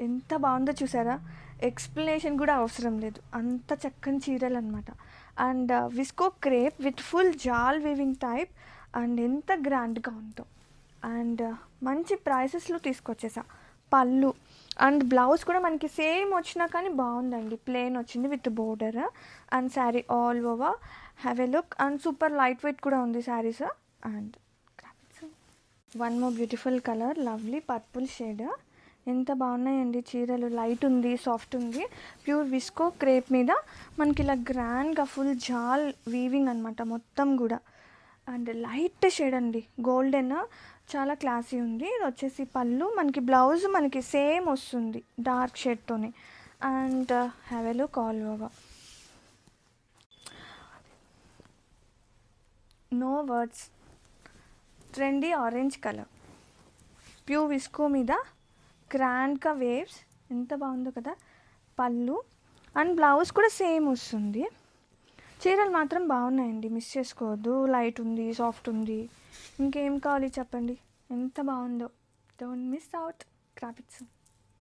ఎంత బాగుందో చూసారా, ఎక్స్ప్లెనేషన్ కూడా అవసరం లేదు, అంత చక్కని చీరలు అనమాట. And visco crepe with full జాల్ వీవింగ్ టైప్, అండ్ ఎంత గ్రాండ్గా ఉందో. అండ్ మంచి ప్రైసెస్లో తీసుకొచ్చేసా. పళ్ళు అండ్ బ్లౌజ్ కూడా మనకి సేమ్ వచ్చినా కానీ బాగుందండి, ప్లెయిన్ వచ్చింది with border. And sari all over have a look. And super light weight కూడా ఉంది saris. And one more beautiful colour, lovely purple shade. ఎంత బాగున్నాయండి చీరలు, లైట్ ఉంది, సాఫ్ట్ ఉంది, ప్యూర్ విస్కో క్రేప్ మీద మనకి ఇలా గ్రాండ్గా ఫుల్ జాల్ వీవింగ్ అనమాట మొత్తం కూడా. అండ్ లైట్ షేడ్ అండి, గోల్డెన్, చాలా క్లాసీ ఉంది. ఇది వచ్చేసి పళ్ళు, మనకి బ్లౌజ్ మనకి సేమ్ వస్తుంది డార్క్ షేడ్తోనే. And have a look all over. No words, trendy orange colour, pure visco మీద గ్రాండ్గా వేవ్స్, ఎంత బాగుందో కదా. పళ్ళు అండ్ బ్లౌజ్ కూడా సేమ్ వస్తుంది. చీరలు మాత్రం బాగున్నాయండి, మిస్ చేసుకోవద్దు. లైట్ ఉంది, సాఫ్ట్ ఉంది, ఇంకేం కావాలి చెప్పండి, ఎంత బాగుందో. Don't miss out. Grab it soon.